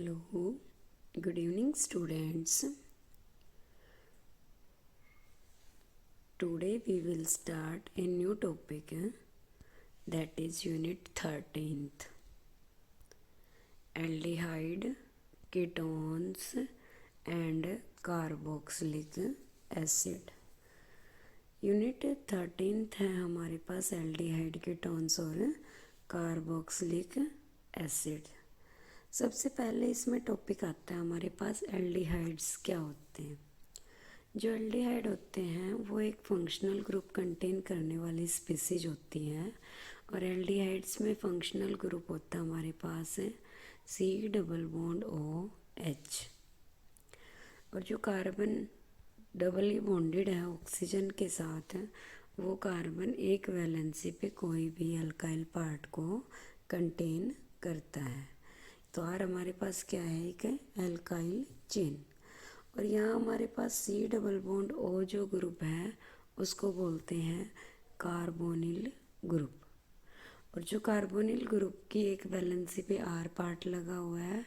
Hello, good evening, students. Today we will start a new topic that is Unit 13th Aldehyde, Ketones and Carboxylic Acid. Unit 13th है हमारे पास aldehyde ketones और carboxylic acid. सबसे पहले इसमें topic आता है हमारे पास एल्डिहाइड्स क्या होते हैं। जो एल्डिहाइड होते हैं वो एक फंक्शनल ग्रुप कंटेन करने वाली स्पीसीज होती हैं और एल्डिहाइड्स में फंक्शनल ग्रुप होता है हमारे पास C+O H। और जो कार्बन डबली बॉन्डेड है ऑक्सीजन के साथ वो कार्बन एक वैलेंसी पे कोई भी अल्काइल पार्ट को कंटेन करता है। तो आर हमारे पास क्या है, एक एल्काइल चेन। और यहाँ हमारे पास C+O जो ग्रुप है उसको बोलते हैं कार्बोनिल ग्रुप। और जो कार्बोनिल ग्रुप की एक वैलेंसी पे आर पार्ट लगा हुआ है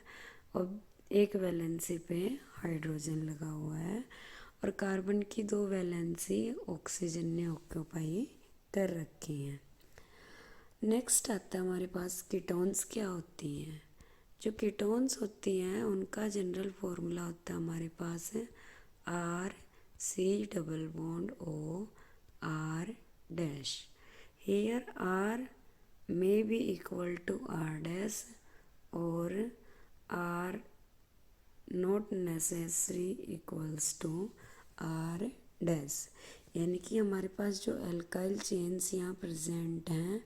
और एक वैलेंसी पे हाइड्रोजन लगा हुआ है और कार्बन की दो वैलेंसी ऑक्सीजन ने ऑक्यूपाई कर रखी हैं। नेक्स्ट आता है हमारे पास कीटोन्स क्या होती हैं। जो कीटोन्स होती हैं उनका जनरल फॉर्मूला होता है हमारे पास R≡COO R'। Here R may be equal to R' or R not necessary equals to R'। यानी कि हमारे पास जो एल्काइल चेन्स यहाँ प्रेजेंट हैं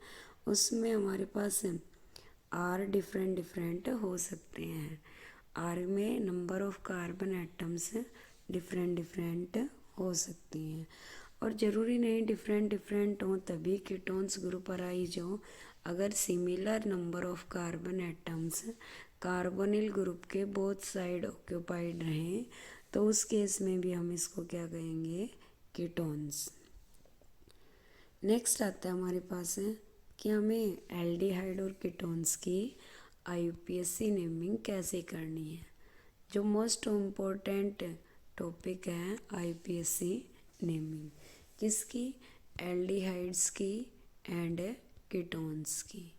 उसमें हमारे पास आर डिफरेंट हो सकते हैं। आर में number of carbon atoms different हो सकती हैं और ज़रूरी नहीं डिफरेंट हो तभी कीटोन्स ग्रुप अराइज हो। अगर similar number of carbon atoms carbonyl group के बोथ साइड ऑक्यूपाइड रहें तो उस केस में भी हम इसको क्या कहेंगे, कीटोन्स। नेक्स्ट आता है हमारे पास कि हमें एल्डिहाइड और कीटोन्स की IUPAC नेमिंग कैसे करनी है। जो मोस्ट इम्पोर्टेंट टॉपिक है IUPAC नेमिंग किसकी, एल्डिहाइड्स की एंड कीटोन्स की।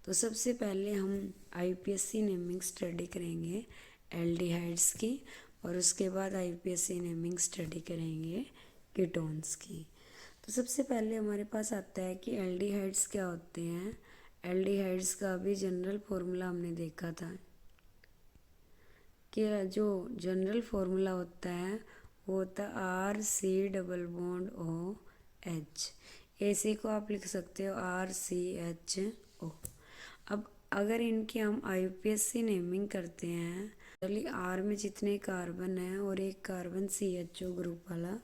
तो सबसे पहले हम IUPAC नेमिंग स्टडी करेंगे एल्डिहाइड्स की और उसके बाद IUPAC नेमिंग स्टडी करेंगे कीटोन्स की। तो सबसे पहले हमारे पास आता है कि एल्डिहाइड्स क्या होते हैं। एल्डिहाइड्स का भी जनरल फॉर्मूला हमने देखा था कि जो जनरल फॉर्मूला होता है वो होता है R≡COO H। ऐसे को आप लिख सकते हो RCHO। अब अगर इनकी हम IUPAC नेमिंग करते हैं चलिए आर में जितने कार्बन है और एक कार्बन CHO ग्रुप वाला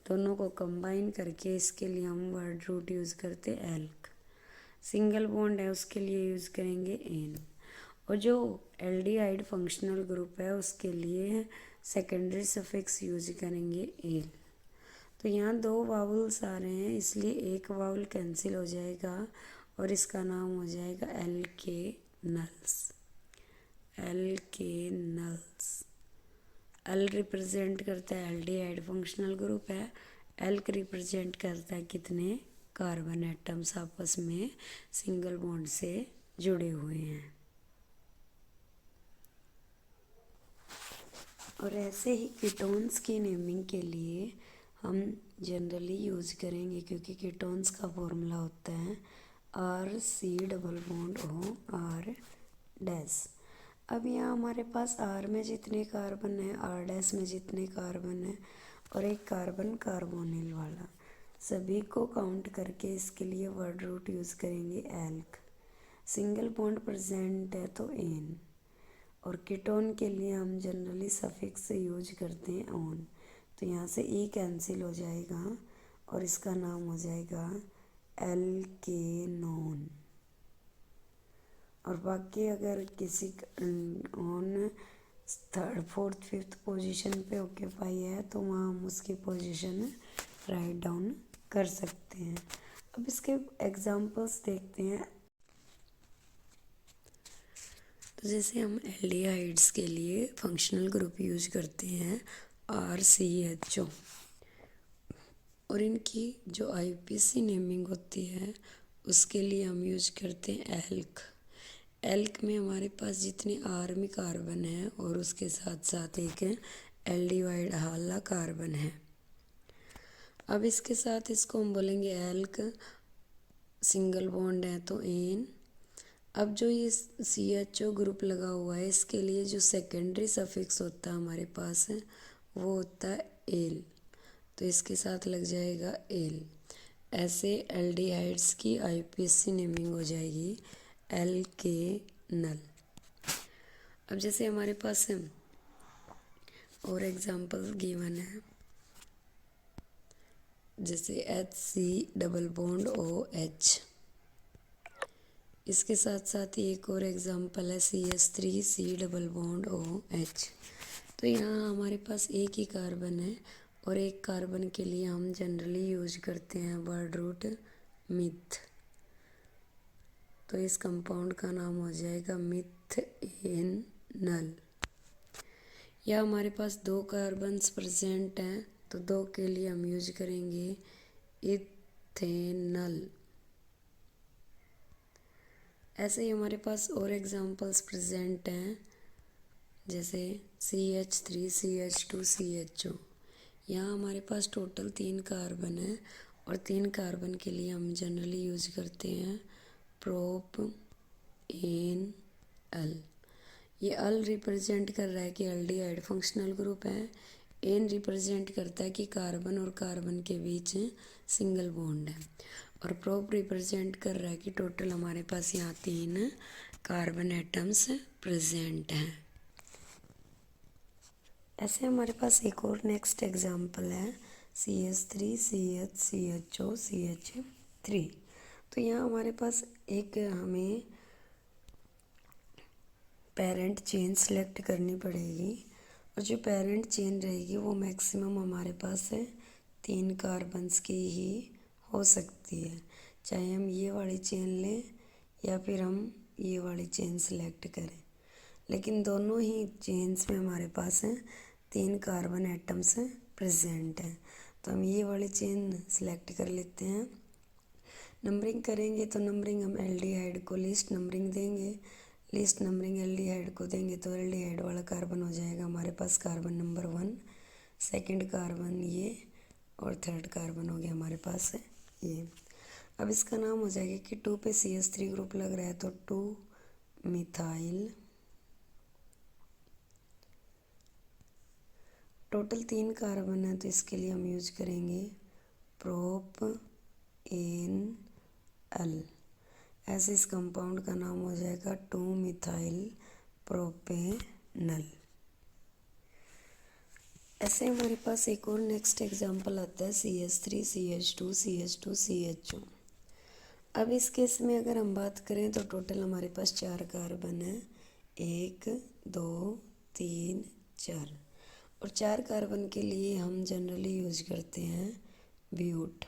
दोनों को कंबाइन करके इसके लिए हम वर्ड रूट यूज़ करते एल्क। सिंगल बॉन्ड है उसके लिए यूज़ करेंगे एन। और जो एल्डिहाइड फंक्शनल ग्रुप है उसके लिए सेकेंडरी सफिक्स यूज करेंगे एल। तो यहाँ दो वावल्स आ रहे हैं इसलिए एक वावल कैंसिल हो जाएगा और इसका नाम हो जाएगा एल्केनल्स। एल्केनल्स। एल रिप्रेजेंट करता है एल्डिहाइड फंक्शनल ग्रुप है, एल्क रिप्रेजेंट करता है कितने कार्बन एटम्स आपस में सिंगल बॉन्ड से जुड़े हुए हैं। और ऐसे ही कीटोन्स की नेमिंग के लिए हम जनरली यूज़ करेंगे क्योंकि कीटोन्स का फॉर्मूला होता है R≡COO R'। अब यहाँ हमारे पास R में जितने कार्बन है R' में जितने कार्बन है और एक कार्बन कार्बोनिल वाला सभी को काउंट करके इसके लिए वर्ड रूट यूज़ करेंगे एल्क। सिंगल बॉन्ड प्रेजेंट है तो एन। और कीटोन के लिए हम जनरली सफिक्स से यूज करते हैं ऑन। तो यहाँ से ई कैंसिल हो जाएगा और इसका नाम हो जाएगा एल्केनोन। और बाकी अगर किसी on third fourth fifth position पे ऑक्यूपाई है तो वहाँ हम उसकी पोजीशन राइट डाउन कर सकते हैं। अब इसके एग्जांपल्स देखते हैं। तो जैसे हम एल्डिहाइड्स के लिए फंक्शनल ग्रुप यूज करते हैं RCHO, और इनकी जो IUPAC नेमिंग होती है उसके लिए हम यूज करते हैं एल्क। एल्क में हमारे पास जितने R में कार्बन है और उसके साथ साथ एक एल्डिहाइड हाला कार्बन है। अब इसके साथ इसको हम बोलेंगे एल्क, सिंगल बॉन्ड है तो एन। अब जो ये CHO ग्रुप लगा हुआ है इसके लिए जो सेकेंडरी सफिक्स होता है हमारे पास है वो होता है एल, तो इसके साथ लग जाएगा एल। ऐसे एल्डिहाइड्स की IUPAC नेमिंग हो जाएगी एल्केनल। अब जैसे हमारे पास है और एग्जांपल गिवन है, जैसे HC डबल बॉन्ड OH। इसके साथ साथ ही एक और एग्जांपल है CH3C डबल बॉन्ड OH। तो यहाँ हमारे पास एक ही कार्बन है और एक कार्बन के लिए हम जनरली यूज करते हैं वर्ड रूट मिथ। तो इस कंपाउंड का नाम हो जाएगा मिथेनल। या हमारे पास दो कार्बन्स प्रेजेंट हैं तो दो के लिए हम यूज करेंगे इथेनल। ऐसे ही हमारे पास और एग्जांपल्स प्रेजेंट हैं, जैसे CH3CH2CHO। यहाँ हमारे पास टोटल 3 कार्बन है और 3 कार्बन के लिए हम जनरली यूज करते हैं प्रोपेनल। ये अल रिप्रेजेंट कर रहा है कि एल्डिहाइड फंक्शनल ग्रुप है। एन रिप्रेजेंट करता है कि कार्बन और कार्बन के बीच सिंगल बॉन्ड है। और प्रोप रिप्रेजेंट कर रहा है कि टोटल हमारे पास यहाँ 3 कार्बन एटम्स प्रेजेंट हैं। ऐसे हमारे पास एक और नेक्स्ट एग्जांपल है CH3CHCHOCH3। तो यहाँ हमारे पास एक हमें पेरेंट चेन सेलेक्ट करनी पड़ेगी और जो पेरेंट चेन रहेगी वो मैक्सिमम हमारे पास 3 कार्बन्स की ही हो सकती है। चाहे हम ये वाली चेन लें या फिर हम ये वाली चेन सेलेक्ट करें, लेकिन दोनों ही चेन्स में हमारे पास 3 कार्बन एटम्स प्रेजेंट हैं। तो हम ये वाली चेन सेलेक्ट कर लेते हैं। नंबरिंग करेंगे तो नंबरिंग हम एल्डिहाइड को लिस्ट नंबरिंग देंगे, लिस्ट नंबरिंग एल्डिहाइड को देंगे तो एल्डिहाइड वाला कार्बन हो जाएगा हमारे पास कार्बन नंबर 1, सेकंड कार्बन ये और थर्ड कार्बन हो गया हमारे पास ये। अब इसका नाम हो जाएगा कि 2 पे CH3 ग्रुप लग रहा है तो 2 मिथाइल। टोटल 3 कार्बन है तो इसके लिए हम यूज करेंगे प्रोपेनल। ऐसे इस कंपाउंड का नाम हो जाएगा 2 मिथाइल प्रोपेनल। ऐसे हमारे पास एक और नेक्स्ट एग्जांपल आता है CH3CH2CH2CHO। अब इस केस में अगर हम बात करें तो टोटल हमारे पास 4 कार्बन है, 1 2 3 4। और 4 कार्बन के लिए हम जनरली यूज करते हैं ब्यूट।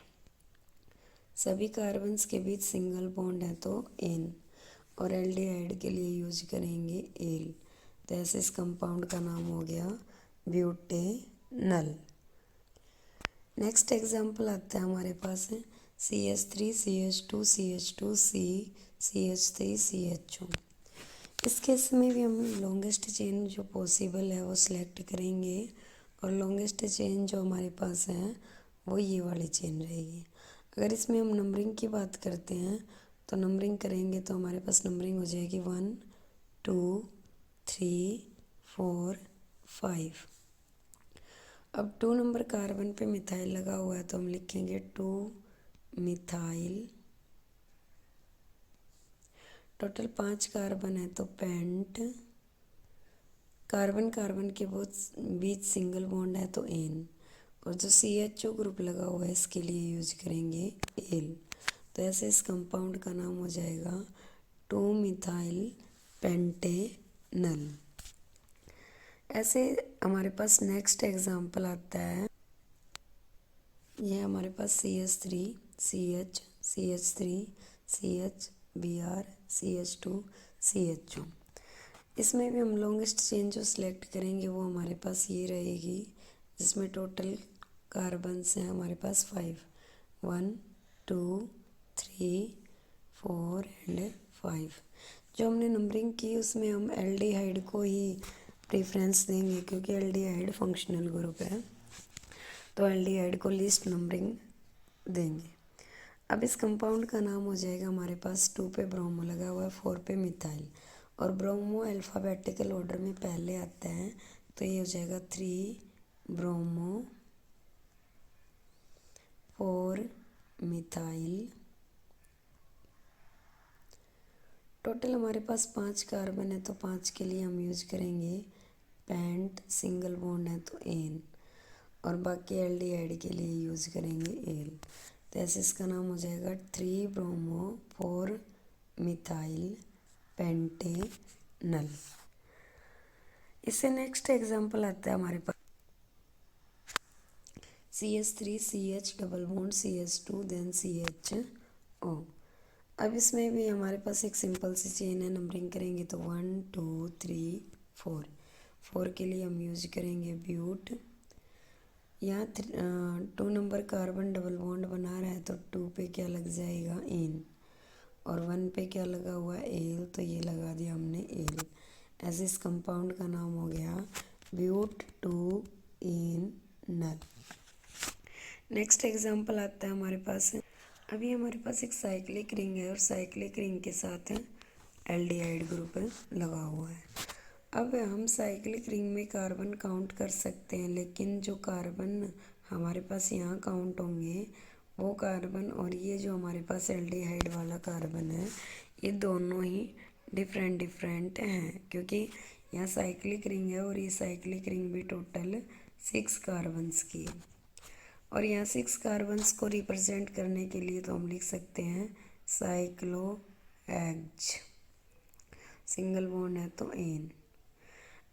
सभी कार्बन्स के बीच सिंगल बॉन्ड है तो एन, और एल्डिहाइड के लिए यूज करेंगे एल। तो ऐसे इस कंपाउंड का नाम हो गया ब्यूटेनल। नेक्स्ट एग्जांपल आता है हमारे पास CH3CH2CH2CH3CHO। इस केस में भी हम लॉन्गेस्ट चेन जो पॉसिबल है वो सिलेक्ट करेंगे और लॉन्गेस्ट चेन जो हमारे पास है वो ये वाली चेन रहेगी। अगर इसमें हम नंबरिंग की बात करते हैं तो नंबरिंग करेंगे तो हमारे पास नंबरिंग हो जाएगी 1 2 3 4 5। अब 2 नंबर कार्बन पे मिथाइल लगा हुआ है तो हम लिखेंगे 2 मिथाइल। टोटल 5 कार्बन है तो पेंट। कार्बन कार्बन के बीच सिंगल बॉन्ड है तो एन, और जो CHO ग्रुप लगा हुआ है इसके लिए यूज करेंगे एल। तो ऐसे इस कंपाउंड का नाम हो जाएगा 2 मिथाइल पेंटेनल। ऐसे हमारे पास नेक्स्ट एग्जांपल आता है, यह हमारे पास CH3 CH CH3 CH Br CH2 CHO। इसमें भी हम लॉन्गेस्ट चेन जो सिलेक्ट करेंगे वो हमारे पास ये रहेगी, जिसमें टोटल कार्बन्स हैं हमारे पास 5, 1 2 3 4 एंड 5। जो हमने नंबरिंग की उसमें हम एल्डिहाइड को ही प्रेफरेंस देंगे, क्योंकि एल्डिहाइड फंक्शनल ग्रुप है, तो एल्डिहाइड को लिस्ट नंबरिंग देंगे। अब इस कंपाउंड का नाम हो जाएगा हमारे पास 2 पे ब्रोमो लगा हुआ है, 4 पे मिथाइल, और ब्रोमो अल्फ़ाबेटिकल ऑर्डर में पहले आता है, तो ये हो जाएगा 3 ब्रोमो 4 मिथाइल। टोटल हमारे पास 5 कार्बन है, तो 5 के लिए हम यूज करेंगे पेंट, सिंगल बॉन्ड है तो एन, और बाकी एल्डिहाइड के लिए यूज करेंगे एल। तो ऐसे इसका नाम हो जाएगा 3 ब्रोमो 4 मिथाइल पेंटेनल। इससे नेक्स्ट एग्जांपल आता है हमारे पास CH3 CH double bond CH2 then CHO। अब इसमें भी हमारे पास एक सिंपल सी चेन है, नंबरिंग करेंगे तो 1 2 3 4। 4 के लिए हम यूज करेंगे ब्यूट। यहाँ 2 नंबर कार्बन डबल बॉन्ड बना रहा है, तो 2 पे क्या लग जाएगा इन, और 1 पे क्या लगा हुआ है एल, तो ये लगा दिया हमने एल। ऐसे इस कंपाउंड का नाम हो गया ब्यूट 2 इन नल। नेक्स्ट एग्जांपल आता है हमारे पास, अभी हमारे पास एक साइक्लिक रिंग है और साइक्लिक रिंग के साथ एल्डिहाइड ग्रुप लगा हुआ है। अब हम साइक्लिक रिंग में कार्बन काउंट कर सकते हैं, लेकिन जो कार्बन हमारे पास यहाँ काउंट होंगे वो कार्बन और ये जो हमारे पास एल्डिहाइड वाला कार्बन है, ये दोनों ही डिफरेंट डिफरेंट हैं, क्योंकि यहाँ साइक्लिक रिंग है और ये साइक्लिक रिंग भी टोटल 6 कार्बन्स की है। और यहाँ 6 कार्बन्स को रिप्रेजेंट करने के लिए तो हम लिख सकते हैं साइक्लोहेक्स, सिंगल बॉन्ड है तो एन।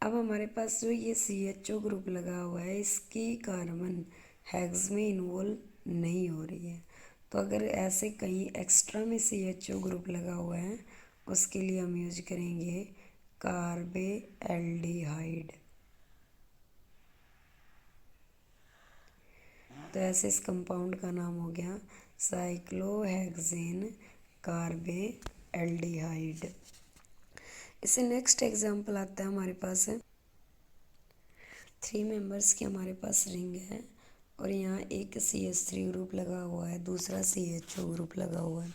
अब हमारे पास जो ये CHO ग्रुप लगा हुआ है, इसकी कार्बन हेक्स में इन्वॉल्व नहीं हो रही है, तो अगर ऐसे कहीं एक्स्ट्रा में CHO ग्रुप लगा हुआ है उसके लिए हम यूज करेंगे कार्बे एल्डिहाइड। तो ऐसे इस कंपाउंड का नाम हो गया साइक्लोहेक्सेन कार्बे एल्डिहाइड। इससे नेक्स्ट एग्जांपल आता है हमारे पास 3 मेंबर्स की हमारे पास रिंग है, और यहाँ एक CH3 ग्रुप लगा हुआ है, दूसरा CHO ग्रुप लगा हुआ है।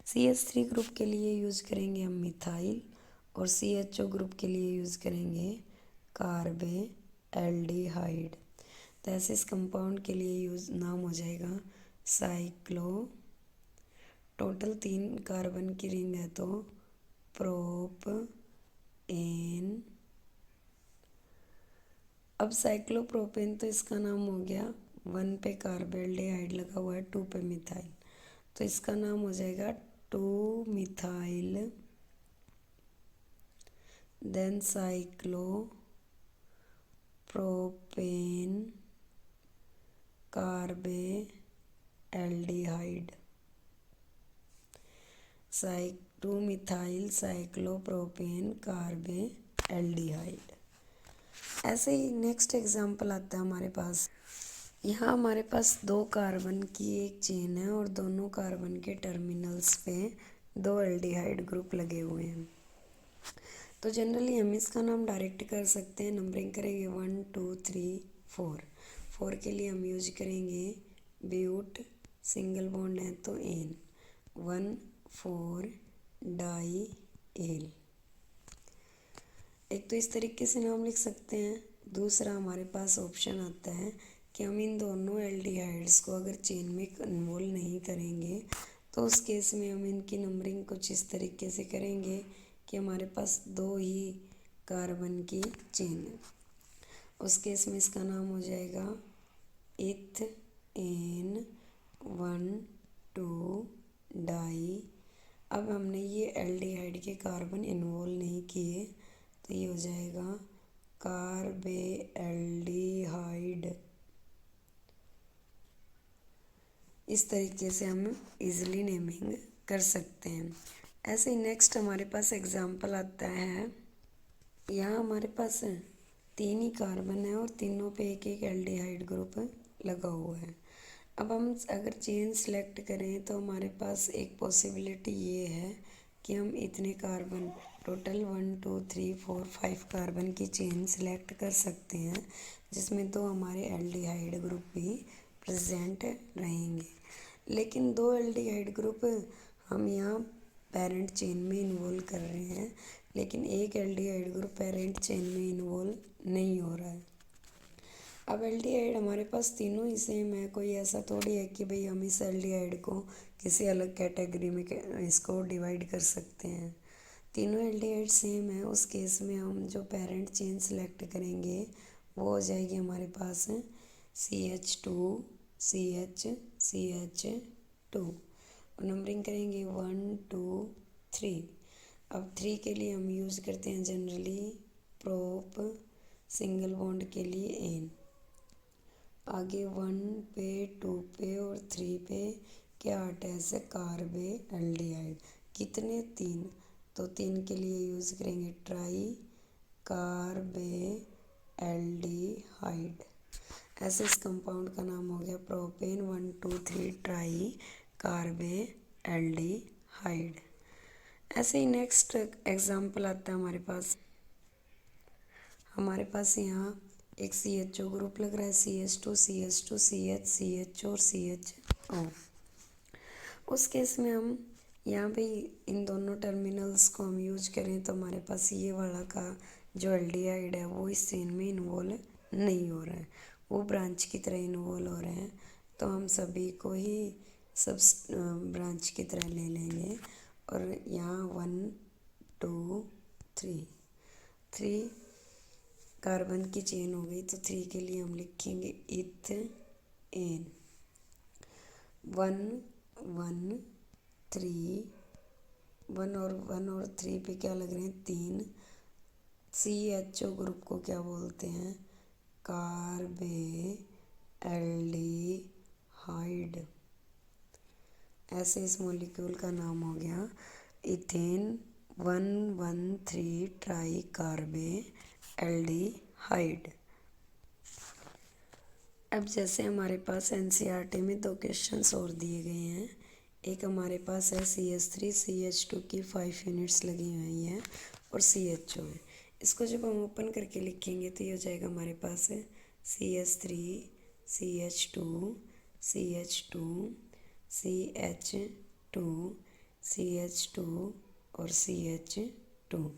CH3 ग्रुप के लिए यूज करेंगे हम मिथाइल, और CHO ग्रुप के लिए यूज करेंगे कार्बे एल्डिहाइड। तो ऐसे इस कंपाउंड के लिए यूज नाम हो जाएगा साइक्लो। टोटल 3 कार्बन की रिंग है, तो प्रोप एन। अब साइक्लोप्रोपेन, तो इसका नाम हो गया 1 पे कार्बेल्डिहाइड लगा हुआ है, 2 पे मिथाइल, तो इसका नाम हो जाएगा 2 methyl then cyclopropane carbaldehyde. 2 methyl cyclopropane carbaldehyde. ऐसे ही नेक्स्ट एग्जांपल आता है हमारे पास, यहाँ हमारे पास 2 कार्बन की एक चेन है और दोनों कार्बन के टर्मिनल्स पे 2 एल्डिहाइड ग्रुप लगे हुए हैं। तो जनरली हम इसका नाम डायरेक्ट कर सकते हैं, नंबरिंग करेंगे 1 2 3 4। 4 के लिए हम यूज करेंगे ब्यूट, सिंगल बॉन्ड है तो एन, 1 4 डाई एल। एक तो इस तरीके से नाम लिख सकते हैं, दूसरा हमारे पास ऑप्शन आता है कि हम इन दोनों एल्डिहाइड्स को अगर चेन में इन्वॉल्व नहीं करेंगे तो उस केस में हम इनकी नंबरिंग कुछ इस तरीके से करेंगे कि हमारे पास 2 ही कार्बन की चेन है। उस केस में इसका नाम हो जाएगा इथेन 1 2 डाई। अब हमने ये एल्डिहाइड के कार्बन इन्वॉल्व नहीं किए, तो ये हो जाएगा कार्बे एल्डिहाइड। इस तरीके से हम इजीली नेमिंग कर सकते हैं। ऐसे ही नेक्स्ट हमारे पास एग्जांपल आता है यहाँ हमारे पास तीन ही कार्बन है और तीनों पे एक एक एल्डिहाइड ग्रुप लगा हुआ है। अब हम अगर चेन सेलेक्ट करें तो हमारे पास एक पॉसिबिलिटी ये है कि हम इतने कार्बन टोटल 1 2 3 4 5 कार्बन की चेन सेलेक्ट कर सकते हैं, जिसमें दो हमारे एल्डिहाइड ग्रुप भी प्रेजेंट रहेंगे। लेकिन दो एल्डिहाइड ग्रुप हम यहाँ पेरेंट चेन में इन्वॉल्व कर रहे हैं, लेकिन एक एल्डिहाइड ग्रुप पेरेंट चेन में इन्वॉल्व नहीं हो रहा है। अब एल्डिहाइड हमारे पास तीनों ही सेम है, कोई ऐसा थोड़ी है कि भाई हम इस एल्डिहाइड को किसी अलग कैटेगरी में इसको डिवाइड कर सकते हैं। तीनों एल्डिहाइड सेम है। उस केस में हम जो पेरेंट चेन सेलेक्ट करेंगे वो हो जाएगी हमारे पास CH2 CH CH2 और नंबरिंग करेंगे 1 2 3। अब 3 के लिए हम यूज़ करते हैं जनरली प्रोप, सिंगल बॉन्ड के लिए एन। आगे 1 पे 2 पे और 3 पे क्या अटैच है, कार्बे एल्डिहाइड। कितने, 3, तो 3 के लिए यूज़ करेंगे ट्राई कार्बे एल्डिहाइड। ऐसे इस कंपाउंड का नाम हो गया प्रोपेन 1 2 3 ट्राई कार्बे एल्डिहाइड। ऐसे ही नेक्स्ट एग्जाम्पल आता है हमारे पास यहाँ एक CHO ग्रुप लग रहा है, CH2 CH2 CH CH और CHO। उस केस में हम यहाँ पे इन दोनों टर्मिनल्स को हम यूज करें तो हमारे पास ये वाला का जो एल्डिहाइड है वो इस चेन में इन्वॉल्व नहीं हो रहा है, वो ब्रांच की तरह इन्वॉल्व हो रहे हैं। तो हम सभी को ही सब ब्रांच की तरह ले लेंगे और यहाँ 1 2 3 कार्बन की चेन हो गई। तो 3 के लिए हम लिखेंगे इथेन। 1 1 3 1 और 3 पे क्या लग रहे हैं, 3। CHO ग्रुप को क्या बोलते हैं, कार्बे एल्डिहाइड। ऐसे इस मॉलिक्यूल का नाम हो गया इथेन 1 1 3 ट्राई कार्बे एल्डिहाइड। अब जैसे हमारे पास NCERT में 2 क्वेश्चंस और दिए गए हैं। एक हमारे पास है CH3 CH2 की 5 यूनिट्स लगी हुई हैं और CHO है। इसको जब हम ओपन करके लिखेंगे तो ये हो जाएगा हमारे पास है CH3 CH2 CH2 CH2 CH2 और CH2।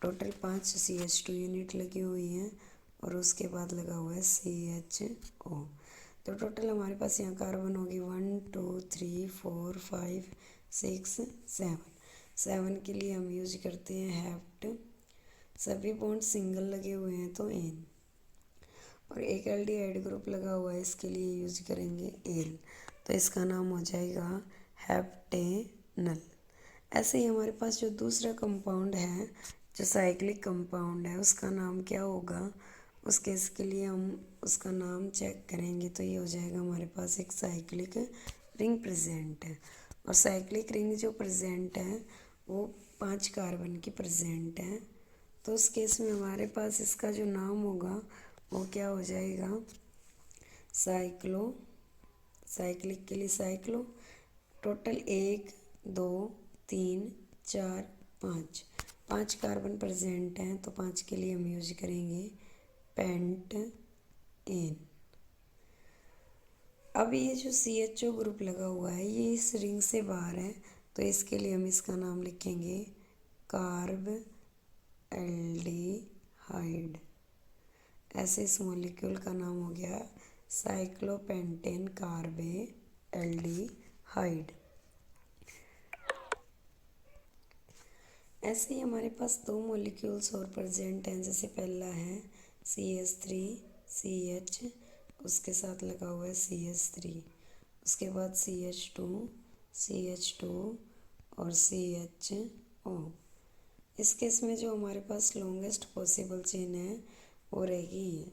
टोटल 5 CH2 यूनिट लगी हुई हैं और उसके बाद लगा हुआ है CHO। तो टोटल हमारे पास यहाँ कार्बन होगी 1 2 3 4 5 6 7। 7 के लिए हम यूज करते हैं हेप्ट। सभी बॉन्ड सिंगल लगे हुए हैं तो एन, और एक एल्डिहाइड ग्रुप लगा हुआ है, इसके लिए यूज करेंगे एल। तो इसका नाम हो जाएगा हेप्टेनल। ऐसे ही हमारे पास जो दूसरा कंपाउंड है जो साइक्लिक कंपाउंड है उसका नाम क्या होगा, उस केस के लिए हम उसका नाम चेक करेंगे तो ये हो जाएगा हमारे पास एक साइक्लिक रिंग प्रेजेंट है। और साइक्लिक रिंग जो प्रेजेंट है वो 5 कार्बन की प्रेजेंट है। तो उस केस में हमारे पास इसका जो नाम होगा वो क्या हो जाएगा, साइक्लो। साइक्लिक के लिए साइक्लो। टोटल 1 2 3 4 5 5 कार्बन प्रेजेंट हैं तो 5 के लिए हम यूज करेंगे पेंट एन। अब ये जो CHO ग्रुप लगा हुआ है ये इस रिंग से बाहर है तो इसके लिए हम इसका नाम लिखेंगे कार्ब एल्डिहाइड। ऐसे इस मॉलिक्यूल का नाम हो गया साइक्लोपेंटेन कार्बे एल्डिहाइड। ऐसे ही हमारे पास 2 मॉलिक्यूल्स और प्रेजेंट हैं। जैसे पहला है CH3 CH, उसके साथ लगा हुआ है CH3, उसके बाद CH2 CH2 और CHO। इस केस में जो हमारे पास लॉन्गेस्ट पॉसिबल चेन है वो रहेगी ये।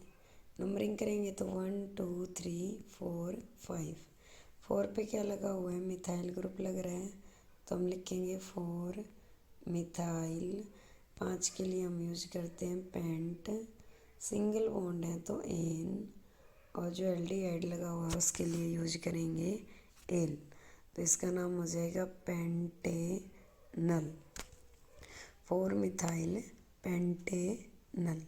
नंबरिंग करेंगे तो 1 2 3 4 5। 4 पे क्या लगा हुआ है, मिथाइल ग्रुप लग रहा है तो हम लिखेंगे 4 मिथाइल 5 के लिए हम यूज करते हैं पेंट, सिंगल बॉन्ड है तो एन, और जो एल्डिहाइड लगा हुआ है उसके लिए यूज करेंगे एल। तो इसका नाम हो जाएगा पेंटेनल, 4 मिथाइल पेंटेनल।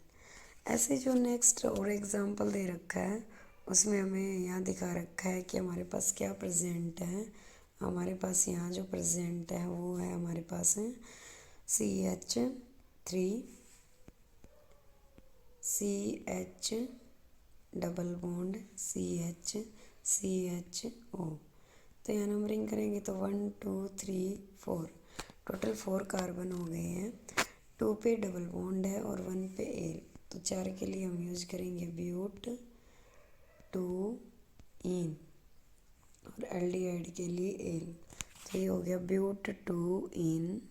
ऐसे जो नेक्स्ट और एग्जांपल दे रखा है उसमें हमें यहाँ दिखा रखा है कि हमारे पास क्या प्रेजेंट है। हमारे पास यहाँ जो प्रेजेंट है वो है हमारे पास CH3 CH double bond CH तो यहाँ नंबरिंग करेंगे तो 1 2 3 4, टोटल 4 कार्बन हो गए हैं। 2 पे डबल बॉन्ड है और 1 पे एल, तो 4 के लिए हम यूज करेंगे ब्यूट 2 इन, और एल्डिहाइड के लिए एल। तो ये हो गया ब्यूट 2 इन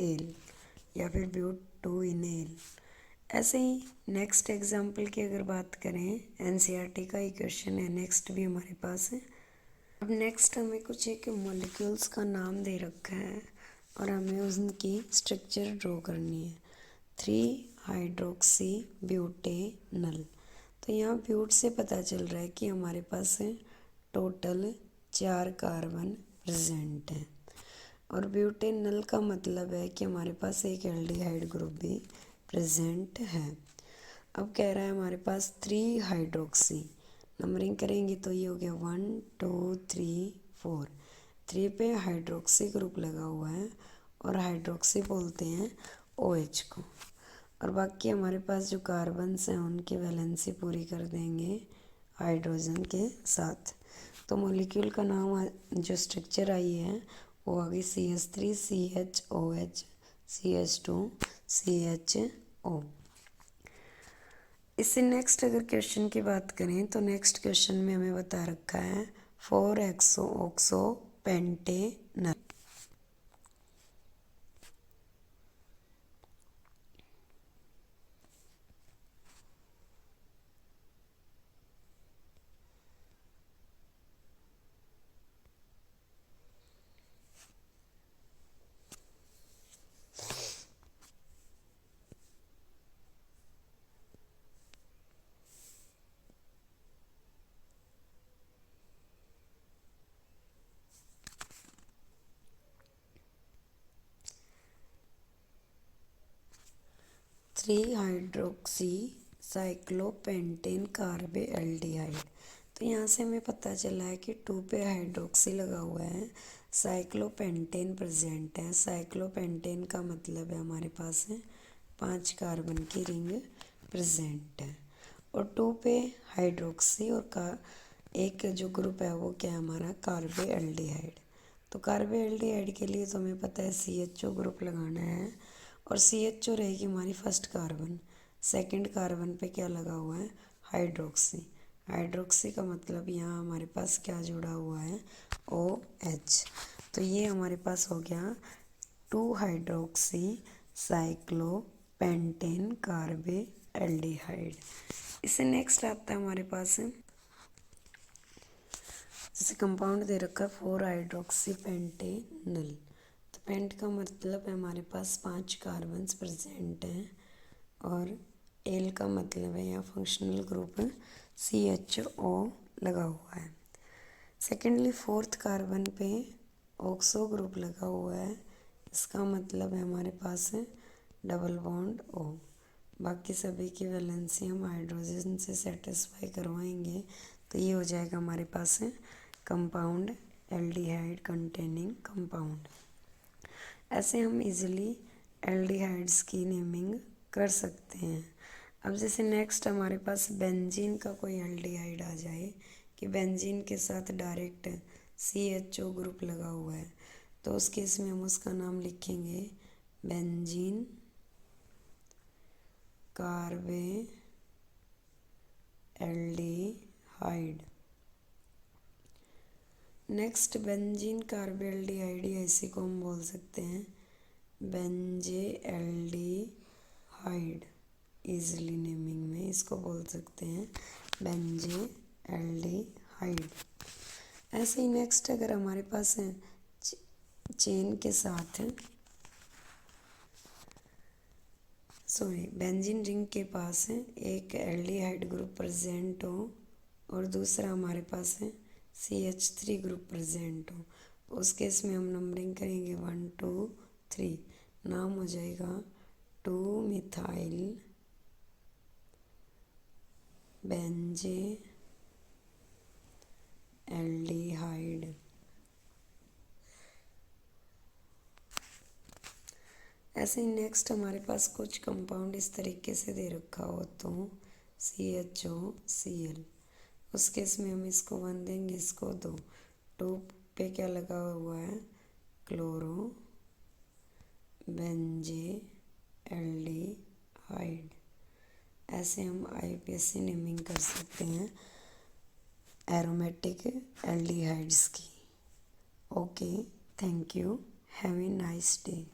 एल या फिर ब्यूट 2 इन एल। ऐसे ही नेक्स्ट एग्जाम्पल की अगर बात करें, एनसीईआरटी का ही क्वेश्चन है नेक्स्ट भी हमारे पास है। अब नेक्स्ट हमें कुछ एक मॉलिक्यूल्स का नाम दे रखा है और हमें उनकी स्ट्रक्चर ड्रॉ करनी है। 3 हाइड्रोक्सी ब्यूटेनल, तो यहाँ ब्यूट से पता चल रहा है कि हमारे पास टोटल 4 कार्बन प्रेजेंट हैं, और ब्यूटेनल का मतलब है कि हमारे पास एक एल्डिहाइड ग्रुप भी प्रेजेंट है। अब कह रहा है हमारे पास 3 हाइड्रोक्सी, नंबरिंग करेंगे तो ये हो गया 1 2 3 4। 3 पे हाइड्रोक्सी ग्रुप लगा हुआ है और हाइड्रोक्सी बोलते हैं OH को, और बाकी हमारे पास जो कार्बन्स हैं उनकी वैलेंसी पूरी कर देंगे हाइड्रोजन के साथ। तो मॉलिक्यूल का नाम जो स्ट्रक्चर आई है वो आ गई CH3 CHOH CH2 CHO। इससे नेक्स्ट अगर क्वेश्चन की बात करें तो नेक्स्ट क्वेश्चन में हमें बता रखा है 4 exo oxo pentanal. 3 hydroxy cyclopentane carbaldehyde. तो यहाँ से हमें पता चला है कि 2 पे हाइड्रोक्सी लगा हुआ है, साइक्लोपेंटेन प्रेजेंट है। साइक्लोपेंटेन का मतलब है हमारे पास है 5 कार्बन की रिंग प्रेजेंट है, और 2 पे हाइड्रोक्सी और का एक जो ग्रुप है वो क्या है हमारा कार्बोएल्डिहाइड। तो कार्बोएल्डिहाइड के लिए तो हमें पता है CHO ग्रुप लगाना है, और CHO रहेगी हमारी फर्स्ट कार्बन। सेकंड कार्बन पे क्या लगा हुआ है हाइड्रोक्सी। हाइड्रोक्सी का मतलब यहाँ हमारे पास क्या जुड़ा हुआ है OH। तो ये हमारे पास हो गया 2 हाइड्रोक्सी साइक्लोपेंटेन कार्बोएल्डिहाइड। इससे नेक्स्ट आता है हमारे पास जैसे कंपाउंड दे रखा है 4 हाइड्रोक्सी पेंटेनल। तो पेंट का मतलब है हमारे पास 5 कार्बन्स प्रेजेंट हैं, और एल का मतलब है यहाँ फंक्शनल ग्रुप CHO लगा हुआ है। सेकेंडली 4th कार्बन पे ऑक्सो ग्रुप लगा हुआ है, इसका मतलब है हमारे पास डबल बॉन्ड O। बाकी सभी की वैलेंसी हम हाइड्रोजन से सेटिस्फाई करवाएंगे, तो ये हो जाएगा हमारे पास कंपाउंड एल्डिहाइड कंटेनिंग कंपाउंड। ऐसे हम इजीली एल्डिहाइड्स की नेमिंग कर सकते हैं। अब जैसे नेक्स्ट हमारे पास बेंजीन का कोई एल्डिहाइड आ जाए कि बेंजीन के साथ डायरेक्ट CHO ग्रुप लगा हुआ है, तो उस केस में हम उसका नाम लिखेंगे बेंजीन कार्बोएल्डिहाइड। नेक्स्ट बेंजीन कार्बोएल्डिहाइड ऐसे को हम बोल सकते हैं बेंजेएल्डिहाइड। इजली नेमिंग में इसको बोल सकते हैं बेंजेएल्डिहाइड। ऐसे ही नेक्स्ट अगर हमारे पास चेन के साथ सॉरी बेंजीन रिंग के पास है एक एल्डिहाइड ग्रुप प्रेजेंट हो और दूसरा हमारे पास है CH3 ग्रुप प्रेजेंट हो, उस केस में हम नंबरिंग करेंगे 1 2 3। नाम हो जाएगा 2 मिथाइल बेंजे एल्डिहाइड। ऐसे ही नेक्स्ट हमारे पास कुछ कंपाउंड इस तरीके से दे रखा हो तो CHOCl, उस केस में हम इसको 1 देंगे, इसको 2। 2 पे क्या लगा हुआ है, क्लोरो बेंजे एल्डिहाइड। ऐसे हम IUPAC नेमिंग कर सकते हैं एरोमेटिक एल्डिहाइड्स की। Okay, thank you, have a nice day.